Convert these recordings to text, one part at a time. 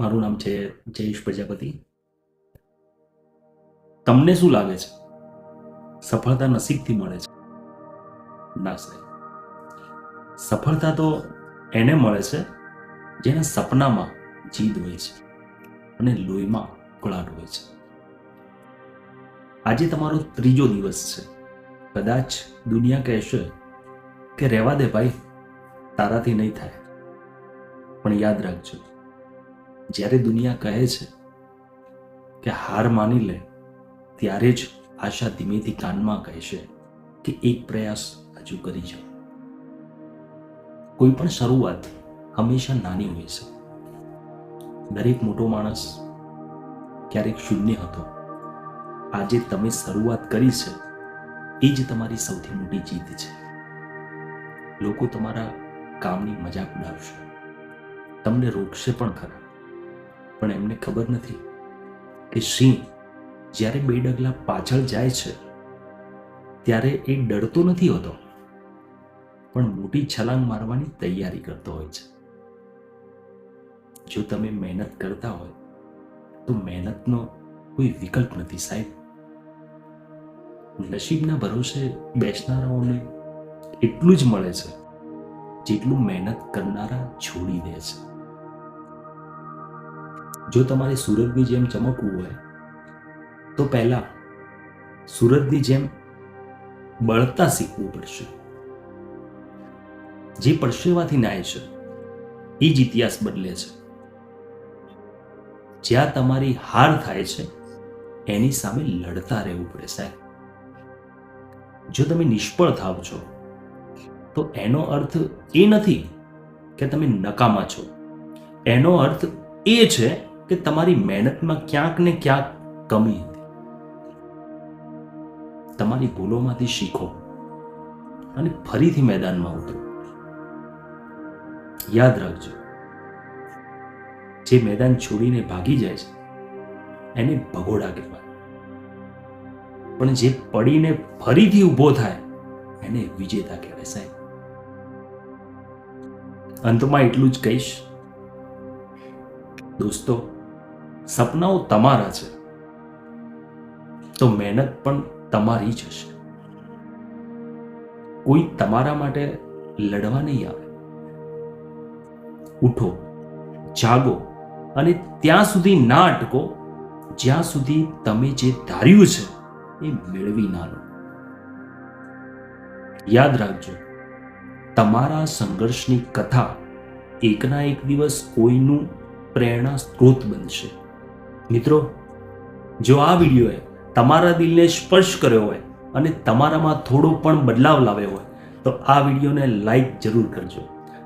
મારું નામ છે જયેશ પ્રજાપતિ. તમને શું લાગે છે સફળતા નસીબથી મળે છે? ના સાહેબ, સફળતા તો એને મળે છે જેના સપનામાં જીદ હોય છે અને લોહીમાં ઉકળાટ હોય છે. આજે તમારો ત્રીજો દિવસ છે. કદાચ દુનિયા કહેશે કે રહેવા દે ભાઈ, તારાથી નહીં થાય. પણ યાદ રાખજો, જ્યારે દુનિયા કહે છે કે હાર માની લે, ત્યારે જ આશા ધીમેથી કાનમાં કહેશે કે એક પ્રયાસ હજુ કરી જાઓ. કોઈ પણ શરૂઆત હંમેશા નાની હોય છે. દરેક મોટો માણસ ક્યારેક શૂન્ય હતો. આજે તમે શરૂઆત કરી છે, એ જ તમારી સૌથી મોટી જીત છે. લોકો તમારા કામની મજાક ઉડાવશે, તમને રોકશે પણ ખરા, પણ એમને ખબર નથી કે સિંહ જ્યારે 2 ડગલા પાછળ જાય છે ત્યારે એ ડરતો નથી હોતો, પણ મોટી છલાંગ મારવાની તૈયારી કરતો હોય છે. જો તમે મહેનત કરતા હોય તો મહેનતનો કોઈ વિકલ્પ નથી સાહેબ. નસીબના ભરોસે બેસનારાઓને એટલું જ મળે છે જેટલું મહેનત કરનારા છોડી દે છે. જો તમારે સૂરજની જેમ ચમકવું હોય તો પહેલા સૂરજની જેમ બળતા શીખવું પડશે. જે પરસેવાથી નાય છે એ જ ઇતિહાસ બદલે છે. જ્યાં તમારી હાર થાય છે એની સામે લડતા રહેવું પડે સાહેબ. જો તમે નિષ્ફળ થાવ છો તો એનો અર્થ એ નથી કે તમે નકામા છો. એનો અર્થ એ છે કે તમારી મહેનતમાં ક્યાંક ને ક્યાંક કમી હતી. તમારી ભૂલોમાંથી શીખો અને ફરીથી મેદાનમાં ઉતરો. યાદ રાખજો, જે મેદાન છોડીને ભાગી જાય છે એને ભગોડા કહેવાય, પણ જે પડીને ફરીથી ઊભો થાય એને વિજેતા કહેવાય સાહેબ. અંતમાં એટલું જ કહીશ, દોસ્તો, સપનાઓ તમારા છે તો મહેનત પણ તમારી જ હશે. કોઈ તમારા માટે લડવા નહીં આવે. ઉઠો, જાગો અને ત્યાં સુધી ના અટકો જ્યાં સુધી તમે જે ધાર્યું છે એ મેળવી ના લો. યાદ રાખજો, તમારા સંઘર્ષની કથા એકના એક દિવસ કોઈનું પ્રેરણા સ્ત્રોત બનશે. મિત્રો, જો આ વિડીયોએ તમારા દિલને સ્પર્શ કર્યો હોય અને તમારામાં થોડો પણ બદલાવ લાવ્યો હોય તો આ વિડીયોને લાઈક જરૂર કરજો.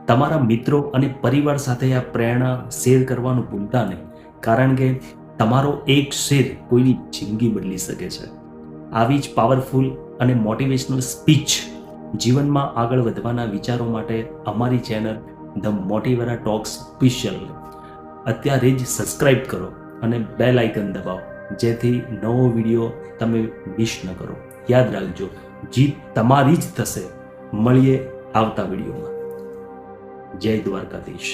તમારા મિત્રો અને પરિવાર સાથે આ પ્રેરણા શેર કરવાનું ભૂલતા નહીં, કારણ કે તમારો એક શેર કોઈની જિંદગી બદલી શકે છે. આવી જ પાવરફુલ અને મોટિવેશનલ સ્પીચ જીવનમાં આગળ વધવાના વિચારો માટે અમારી ચેનલ ધ મોટિવેરા ટોક્સ ઓફિશિયલ અત્યારે જ સબસ્ક્રાઇબ કરો અને બેલ આઇકન દબાવો, જેથી નવો વિડીયો તમે મિસ ન કરો. યાદ રાખજો, જીત તમારી જ થશે. મળીએ આવતા વિડીયોમાં. જય દ્વારકાધીશ.